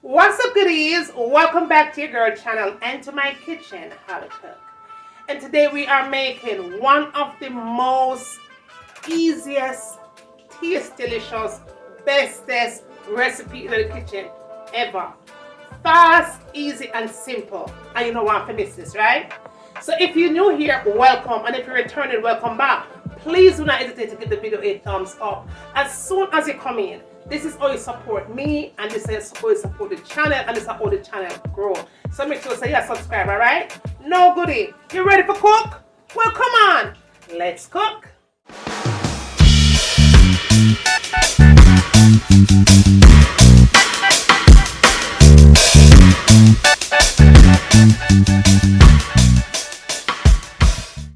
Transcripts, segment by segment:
What's up, goodies? Welcome back to your girl channel and to my kitchen, How to Cook. And today we are making one of the most easiest, taste delicious, bestest recipe in the kitchen ever. Fast, easy, and simple. And you don't want to miss this, right? So if you're new here, welcome. And if you're returning, welcome back. Please do not hesitate to give the video a thumbs up as soon as you come in. This is how you support me, and this is how you support the channel, and this is how the channel grow. So make sure you say yeah, subscribe, alright? No goodie. You ready for cook? Well, come on. Let's cook.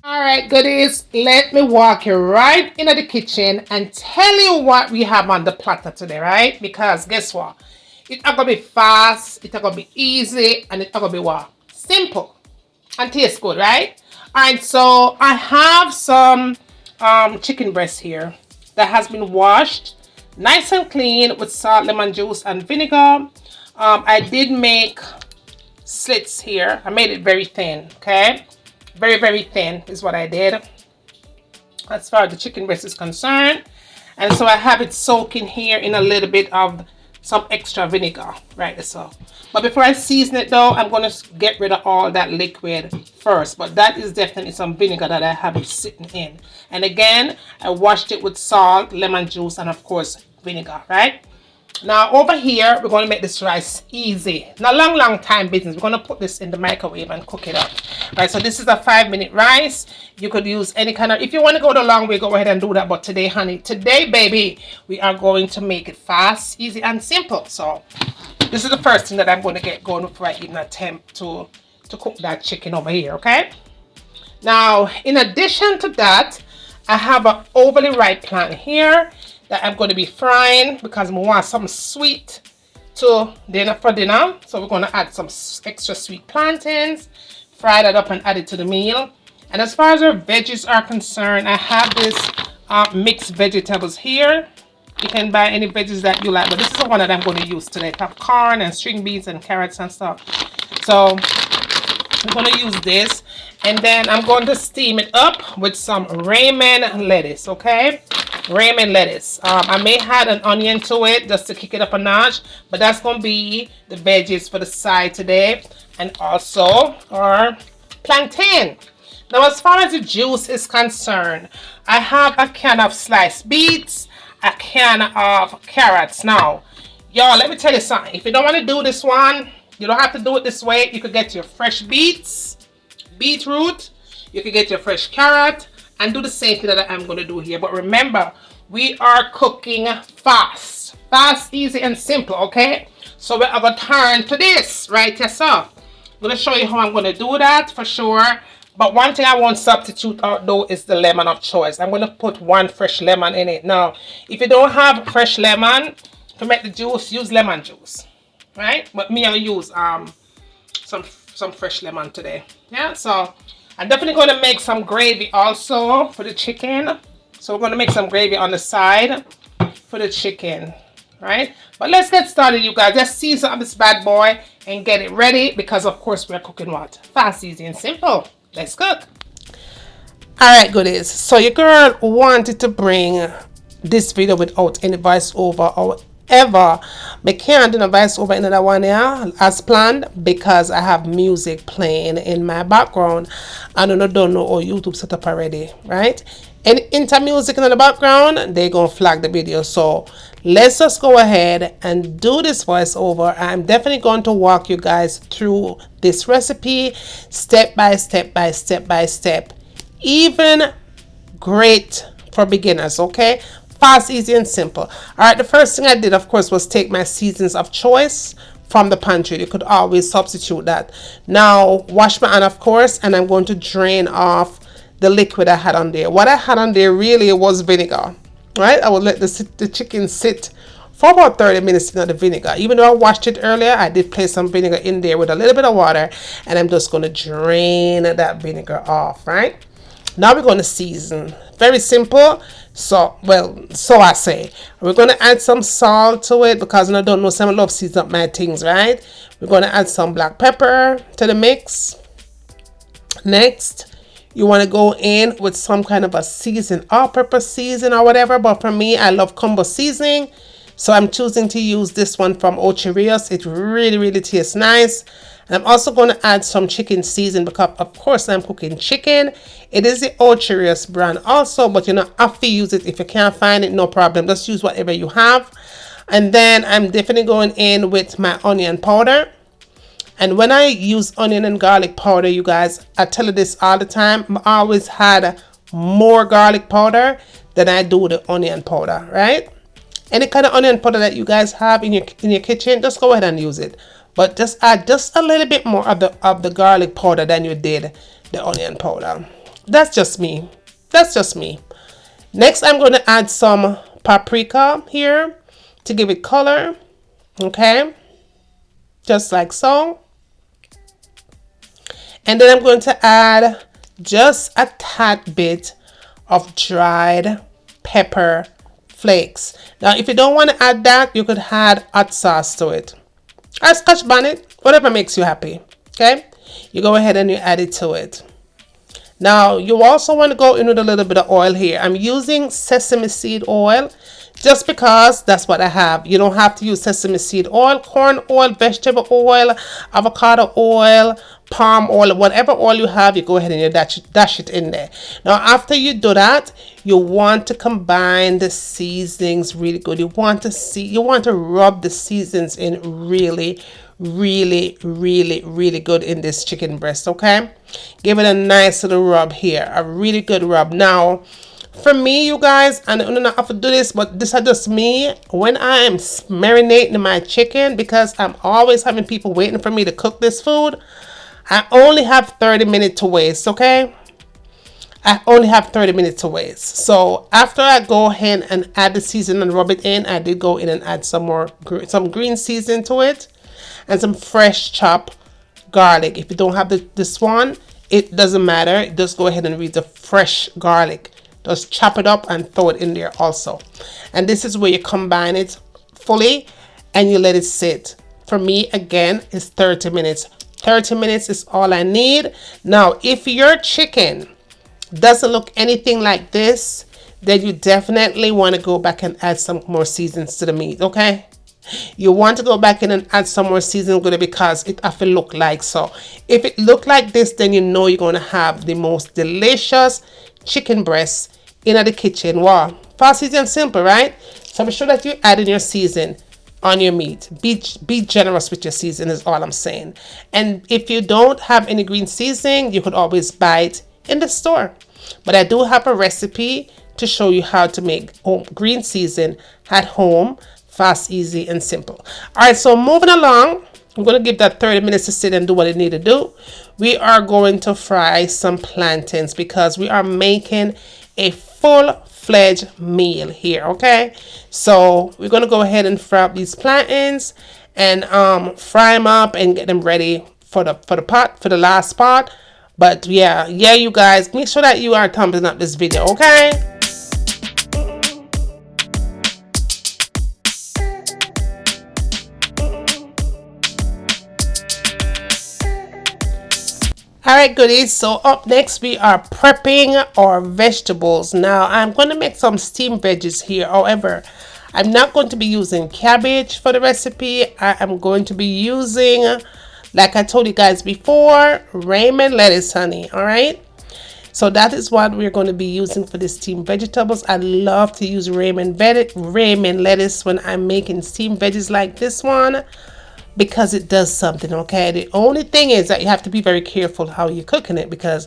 Alright, goodies, let me walk you right into the kitchen and tell you what we have on the platter today, right? Because guess what? It's gonna be fast, it's gonna be easy, and it's gonna be what? Simple and taste good, right? Alright, so I have some chicken breast here that has been washed nice and clean with salt, lemon juice, and vinegar. I did make slits here. I made it very thin, okay? Very thin is what I did as far as the chicken breast is concerned. And so I have it soaking here in a little bit of some extra vinegar, right? So but before I season it though, I'm going to get rid of all that liquid first. But that is definitely some vinegar that I have it sitting in. And again, I washed it with salt, lemon juice, and of course vinegar, right? Now over here, we're going to make this rice easy. Not long time business. We're going to put this in the microwave and cook it up. Right, so this is a 5-minute rice. You could use any kind of, if you want to go the long way, go ahead and do that. But today, honey, today, baby, we are going to make it fast, easy, and simple. So this is the first thing that I'm going to get going before I even attempt to cook that chicken over here, okay? Now, in addition to that, I have an overly ripe plant here that I'm going to be frying because we want some sweet to dinner for dinner. So we're going to add some extra sweet plantains, fry that up and add it to the meal. And as far as our veggies are concerned, I have this mixed vegetables here. You can buy any veggies that you like, but this is the one that I'm going to use today. I have corn and string beans and carrots and stuff. So I'm going to use this, and then I'm going to steam it up with some Raymond lettuce, okay? Raymond lettuce. I may add an onion to it just to kick it up a notch, but that's going to be the veggies for the side today, and also our plantain. Now, as far as the juice is concerned, I have a can of sliced beets, a can of carrots. Now, y'all, let me tell you something. If you don't want to do this one, you don't have to do it this way. You could get your fresh beets, beetroot, you could get your fresh carrot, and do the same thing that I'm going to do here. But remember, we are cooking fast, easy, and simple, okay? So we're going to turn to this right here. So I'm going to show you how I'm going to do that for sure. But one thing I won't substitute out though is the lemon of choice. I'm going to put one fresh lemon in it. Now, if you don't have fresh lemon to make the juice, use lemon juice, right? But me, I'll use some fresh lemon today. Yeah, so I'm definitely going to make some gravy also for the chicken. So we're going to make some gravy on the side for the chicken, right? But let's get started, you guys. Let's season up this bad boy and get it ready because, of course, we're cooking what? Fast, easy, and simple. Let's cook. All right, goodies. So your girl wanted to bring this video without any voiceover. However, I can't do a voiceover in that one here as planned because I have music playing in my background. And I don't know how YouTube set up already, right? And into music in the background, they're going to flag the video. So let's just go ahead and do this voiceover. I'm definitely going to walk you guys through this recipe step by step. Even great for beginners, okay? Fast, easy, and simple. All right, the first thing I did, of course, was take my seasons of choice from the pantry. You could always substitute that. Now, wash my hand, of course, and I'm going to drain off the liquid I had on there. What I had on there really was vinegar, right? I would let the chicken sit for about 30 minutes in the vinegar. Even though I washed it earlier, I did place some vinegar in there with a little bit of water, and I'm just going to drain that vinegar off, right? Now we're going to season. Very simple. So, well, so I say. We're going to add some salt to it because I don't know, some love season up my things, right? We're going to add some black pepper to the mix. Next, you want to go in with some kind of a season, all-purpose season or whatever. But for me, I love combo seasoning. So I'm choosing to use this one from Ocherios. It really, really tastes nice. And I'm also going to add some chicken season because, of course, I'm cooking chicken. It is the Ocherios brand also, but you don't have to use it. If you can't find it, no problem. Just use whatever you have. And then I'm definitely going in with my onion powder. And when I use onion and garlic powder, you guys, I tell you this all the time, I always had more garlic powder than I do the onion powder, right? Any kind of onion powder that you guys have in your kitchen, just go ahead and use it. But just add just a little bit more of the garlic powder than you did the onion powder. That's just me. That's just me. Next, I'm going to add some paprika here to give it color. Okay. Just like so. And then I'm going to add just a tad bit of dried pepper flakes. Now, if you don't want to add that, you could add hot sauce to it. Or Scotch bonnet, whatever makes you happy. Okay? You go ahead and you add it to it. Now, you also want to go in with a little bit of oil here. I'm using sesame seed oil just because that's what I have. You don't have to use sesame seed oil, corn oil, vegetable oil, avocado oil, palm oil, whatever oil you have, you go ahead and you dash it in there. Now, after you do that, you want to combine the seasonings really good. You want to rub the seasons in really good in this chicken breast. Okay, give it a nice little rub here, a really good rub. Now, for me, you guys, and I don't have to do this, but this is just me. When I am marinating my chicken, because I'm always having people waiting for me to cook this food, I only have 30 minutes to waste, okay? I only have 30 minutes to waste. So after I go ahead and add the season and rub it in, I did go in and add some green season to it and some fresh chopped garlic. If you don't have this one, it doesn't matter. Just go ahead and use the fresh garlic. Just chop it up and throw it in there also. And this is where you combine it fully and you let it sit. For me, again, it's 30 minutes. 30 minutes is all I need. Now, if your chicken doesn't look anything like this, then you definitely want to go back and add some more seasons to the meat, okay? You want to go back in and add some more seasoning because it have to look like so. If it look like this, then you know you're going to have the most delicious chicken breast in the kitchen. Wow, fast, easy, and simple, right? So be sure that you add in your season on your meat. Be generous with your season is all I'm saying. And if you don't have any green seasoning, you could always buy it in the store. But I do have a recipe to show you how to make green season at home, fast, easy, and simple. All right, so moving along, I'm going to give that 30 minutes to sit and do what it need to do. We are going to fry some plantains because we are making a full-fledged meal here, okay? So we're going to go ahead and fry up these plantains and fry them up and get them ready for the last part. But yeah, you guys, make sure that you are thumbing up this video, okay? Alright, goodies, so up next we are prepping our vegetables. Now I'm going to make some steamed veggies here. However, I'm not going to be using cabbage for the recipe. I am going to be using, like I told you guys before, Raymond lettuce, honey. Alright, so that is what we're going to be using for the steamed vegetables. I love to use Raymond lettuce when I'm making steamed veggies like this one, because it does something, okay? The only thing is that you have to be very careful how you're cooking it because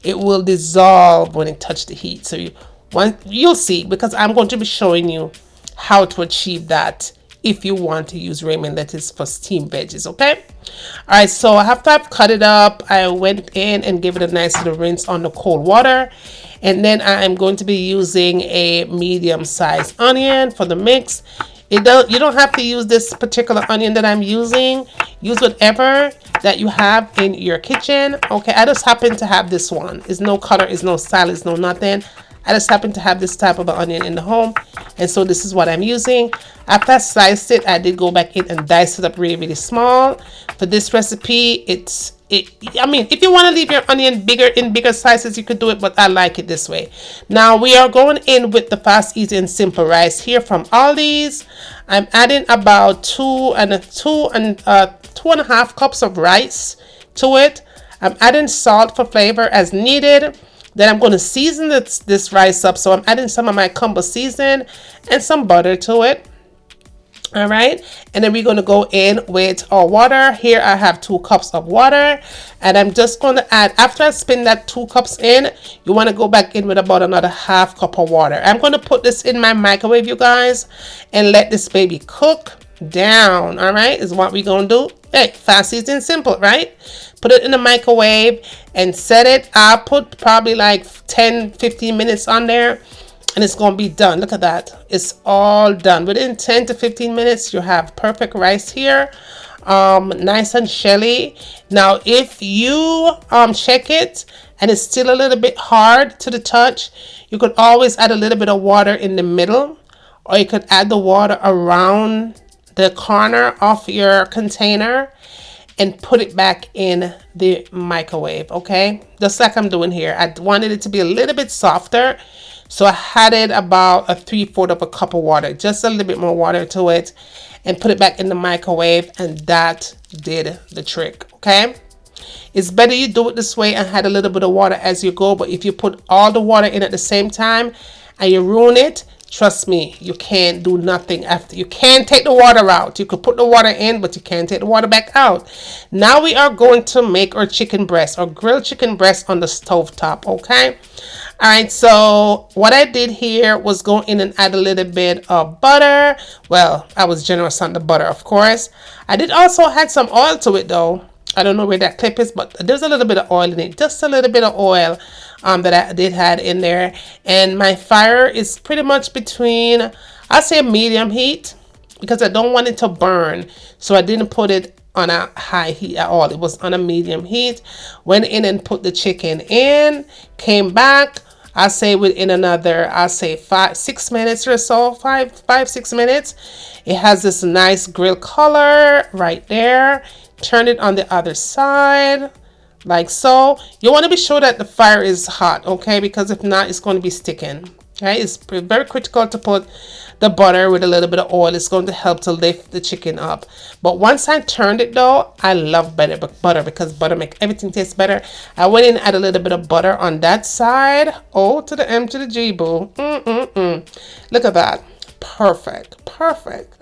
it will dissolve when it touches the heat. So you'll see, because I'm going to be showing you how to achieve that if you want to use Raymond lettuce for steamed veggies, okay? All right, so after I've cut it up, I went in and gave it a nice little rinse on the cold water. And then I'm going to be using a medium-sized onion for the mix. You don't have to use this particular onion that I'm using. Use whatever that you have in your kitchen. Okay, I just happen to have this one. It's no color, it's no style, it's no nothing. I just happen to have this type of onion in the home, and so this is what I'm using. After I sliced it, I did go back in and dice it up really, really small. For this recipe, I mean, if you want to leave your onion bigger slices, you could do it, but I like it this way. Now we are going in with the fast, easy, and simple rice here from Aldi's. I'm adding about 2.5 cups of rice to it. I'm adding salt for flavor as needed. Then I'm going to season this rice up. So I'm adding some of my combo season and some butter to it. All right, and then we're going to go in with our water. Here I have 2 cups of water, and I'm just going to add, after I spin that 2 cups in, you want to go back in with about another ½ cup of water. I'm going to put this in my microwave, you guys, and let this baby cook down. All right, is what we're going to do. Hey, fast, easy, and simple, right? Put it in the microwave and set it. I'll put probably like 10-15 minutes on there, and it's going to be done. Look at that. It's all done. Within 10 to 15 minutes, you have perfect rice here. Nice and shelly. Now, if you check it and it's still a little bit hard to the touch, you could always add a little bit of water in the middle, or you could add the water around the corner of your container and put it back in the microwave. Okay, just like I'm doing here. I wanted it to be a little bit softer, so I added about a 3/4 of a cup of water, just a little bit more water to it, and put it back in the microwave, and that did the trick. Okay, it's better you do it this way and add a little bit of water as you go, but if you put all the water in at the same time and you ruin it, trust me, you can't do nothing after. You can't take the water out. You could put the water in, but you can't take the water back out. Now we are going to make our chicken breast, or grilled chicken breast on the stove top. Okay. All right. So what I did here was go in and add a little bit of butter. Well, I was generous on the butter, of course. I did also add some oil to it though. I don't know where that clip is, but there's a little bit of oil in it. Just a little bit of oil that I did had in there. And my fire is pretty much between, I say medium heat, because I don't want it to burn. So I didn't put it on a high heat at all. It was on a medium heat. Went in and put the chicken in, came back. I say within another, I say 5-6 minutes or so, 5-6 minutes. It has this nice grill color right there. Turn it on the other side like so. You want to be sure that the fire is hot, okay, because if not, it's going to be sticking. Okay, it's very critical to put the butter with a little bit of oil. It's going to help to lift the chicken up. But once I turned it though, I love butter because butter makes everything taste better. I went in and add a little bit of butter on that side. O to the M to the G, boo. Look at that. Perfect.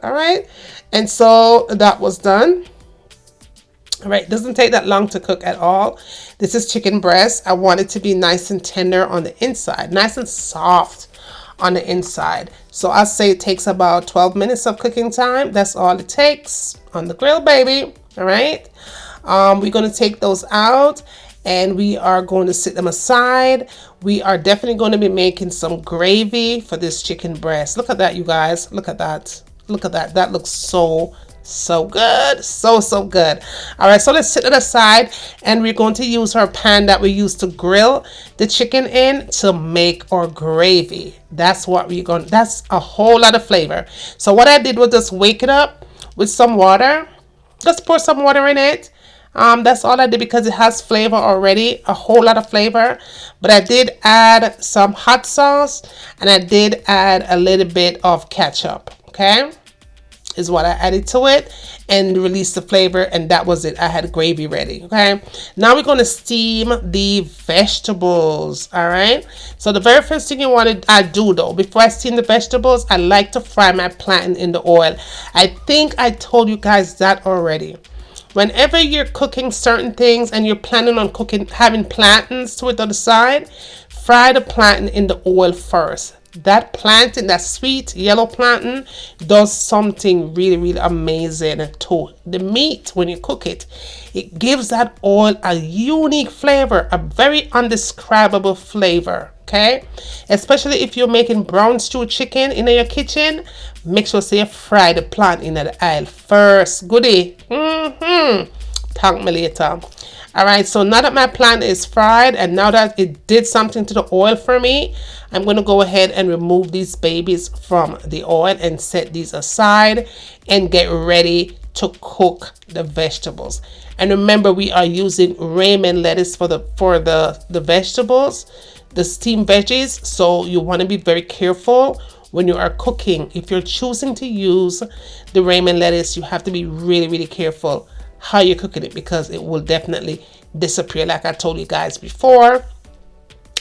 All right, and so that was done. All right, doesn't take that long to cook at all. This is chicken breast. I want it to be nice and tender on the inside, nice and soft on the inside. So I say it takes about 12 minutes of cooking time. That's all it takes on the grill, baby. All right, we're going to take those out and we are going to set them aside. We are definitely going to be making some gravy for this chicken breast. Look at that, you guys. Look at that. That looks so good, so good. All right, so let's set it aside, and we're going to use our pan that we used to grill the chicken in to make our gravy. That's what we're going. That's a whole lot of flavor. So what I did was just wake it up with some water. Just pour some water in it. That's all I did because it has flavor already, a whole lot of flavor. But I did add some hot sauce, and I did add a little bit of ketchup. Okay, is what I added to it and release the flavor, and that was it. I had gravy ready. Okay, now we're going to steam the vegetables. All right, so the very first thing I do though, before I steam the vegetables, I like to fry my plantain in the oil. I think I told you guys that already. Whenever you're cooking certain things and you're planning on having plantains to it on the side, fry the plantain in the oil first. That plantain, that sweet yellow plantain, does something really amazing to the meat when you cook it. It gives that oil a unique flavor, a very undescribable flavor. Okay, especially if you're making brown stew chicken in your kitchen, make sure you fry the plantain in the oil first. Goodie. Thank me later. All right, so now that my plant is fried and now that it did something to the oil for me, I'm going to go ahead and remove these babies from the oil and set these aside and get ready to cook the vegetables. And remember, we are using ramen lettuce for the vegetables, the steamed veggies. So you want to be very careful when you are cooking. If you're choosing to use the ramen lettuce, you have to be really, really careful how you're cooking it, because it will definitely disappear. Like I told you guys before,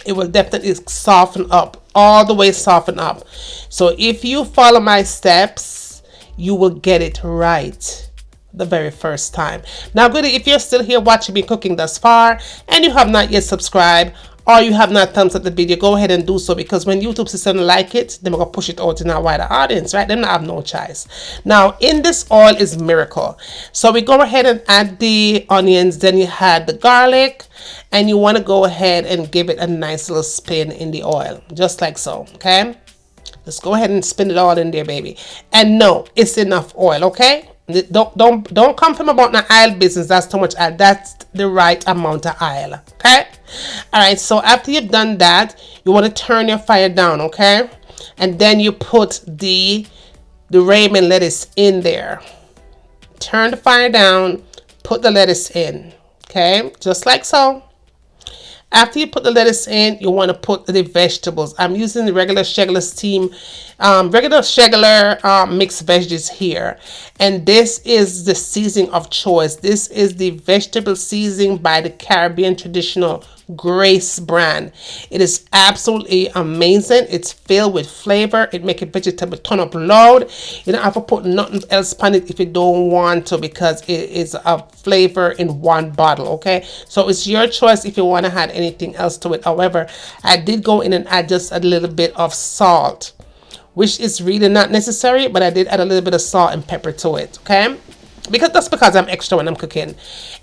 it will definitely soften up, all the way soften up. So if you follow my steps, you will get it right the very first time. Now, goodie, if you're still here watching me cooking thus far and you have not yet subscribed, or you have not thumbs up the video, go ahead and do so, because when YouTube system like it, then we're gonna push it out to a wider audience, right? Then I have no choice. Now, in this oil is miracle. So we go ahead and add the onions, then you had the garlic, and you want to go ahead and give it a nice little spin in the oil, just like so. Okay, just go ahead and spin it all in there, baby. And no, it's enough oil. Okay, don't come from about the oil business. That's too much oil. That's the right amount of oil. Okay. All right, so after you've done that, you want to turn your fire down. Okay, and then you put the ramen lettuce in there. Turn the fire down, put the lettuce in. Okay, just like so. After you put the lettuce in, you want to put the vegetables. I'm using the regular mixed veggies here. And this is the seasoning of choice. This is the vegetable seasoning by the Caribbean Traditional Grace brand. It is absolutely amazing. It's filled with flavor. It makes a vegetable turn up loud. You don't have to put nothing else on it if you don't want to, because it is a flavor in one bottle. Okay, so it's your choice if you want to add anything else to it. However, I did go in and add just a little bit of salt, which is really not necessary, but I did add a little bit of salt and pepper to it. Okay, because I'm extra when I'm cooking.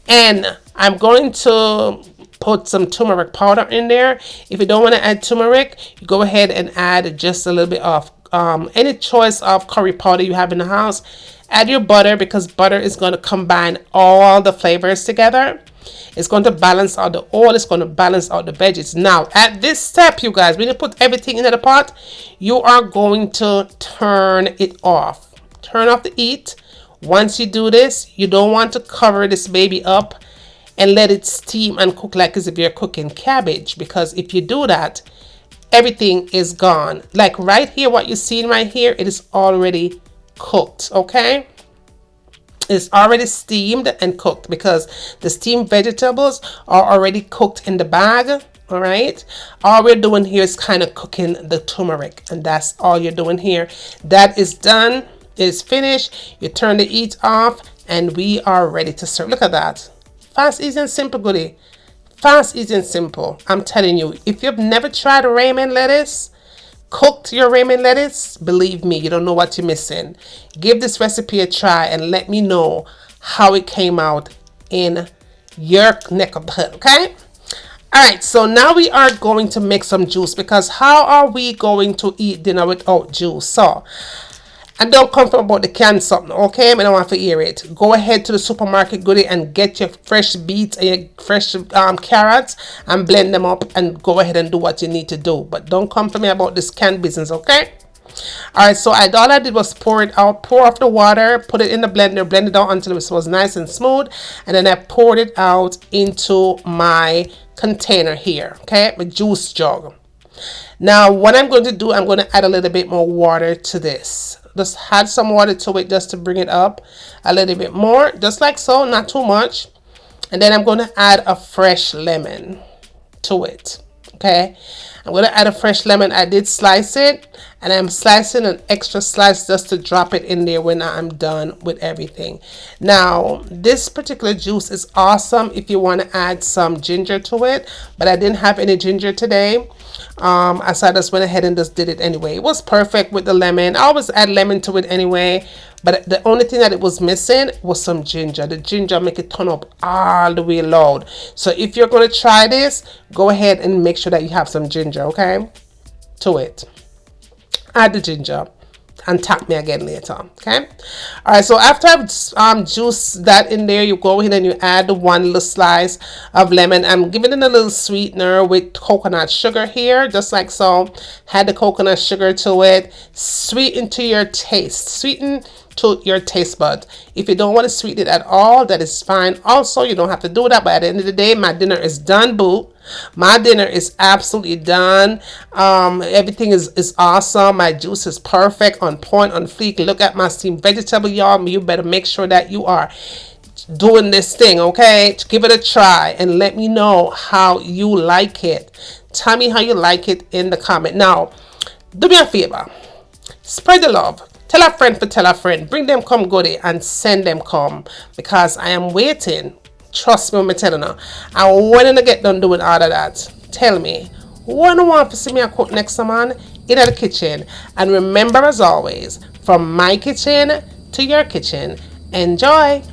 And I'm going to put some turmeric powder in there. If you don't want to add turmeric, you go ahead and add just a little bit of any choice of curry powder you have in the house. Add your butter, because butter is going to combine all the flavors together. It's going to balance out the oil. It's going to balance out the veggies. Now, at this step, you guys, when you put everything into the pot, you are going to turn it off. Turn off the heat. Once you do this, you don't want to cover this baby up and let it steam and cook like as if you're cooking cabbage, because if you do that, everything is gone. Like right here, what you're seeing right here, it is already cooked. Okay, it's already steamed and cooked, because the steamed vegetables are already cooked in the bag. All right, all we're doing here is kind of cooking the turmeric, and that's all you're doing here. That is done. It is finished. You turn the heat off and we are ready to serve. Look at that. Fast, easy, and simple, goodie. Fast, easy, and simple. I'm telling you, if you've never tried ramen lettuce, cooked your ramen lettuce, believe me, you don't know what you're missing. Give this recipe a try and let me know how it came out in your neck of the hood, okay? All right, so now we are going to make some juice, because how are we going to eat dinner without juice? So, and don't come from about the canned something, okay? I don't want to hear it. Go ahead to the supermarket, goodie, and get your fresh beets and your fresh carrots and blend them up and go ahead and do what you need to do. But don't come to me about this canned business, okay? All right, so all I did was pour it out, pour off the water, put it in the blender, blend it out until it was nice and smooth, and then I poured it out into my container here, okay? My juice jug. Now, what I'm going to do, I'm going to add a little bit more water to this. Just add some water to it just to bring it up a little bit more, just like so, not too much. And then I'm going to add a fresh lemon to it. Okay, I'm going to add a fresh lemon. I did slice it, and I'm slicing an extra slice just to drop it in there when I'm done with everything. Now, this particular juice is awesome if you want to add some ginger to it, but I didn't have any ginger today. So I just went ahead and just did it anyway. It was perfect with the lemon. I always add lemon to it anyway, but the only thing that it was missing was some ginger. The ginger make it turn up all the way loud. So if you're going to try this, go ahead and make sure that you have some ginger, okay, to it. Add the ginger. and tap me again later. Okay. All right. So after I've juiced that in there, you go ahead and you add the 1 little slice of lemon. I'm giving it a little sweetener with coconut sugar here, just like so. Add the coconut sugar to it. Sweeten to your taste. Sweeten to your taste buds. If you don't want to sweeten it at all, that is fine. Also, you don't have to do that. But at the end of the day, my dinner is done, boo. My dinner is absolutely done. Everything is awesome. My juice is perfect, on point, on fleek. Look at my steamed vegetable, y'all. You better make sure that you are doing this thing, okay? Give it a try and let me know how you like it. Tell me how you like it in the comment. Now, do me a favor. Spread the love. Tell a friend for tell a friend. Bring them come goodie and send them come, because I am waiting. Trust me when I'm telling you. And when I get done doing all of that, tell me, what do you want to see me cook next time on in the kitchen? And remember, as always, from my kitchen to your kitchen, enjoy.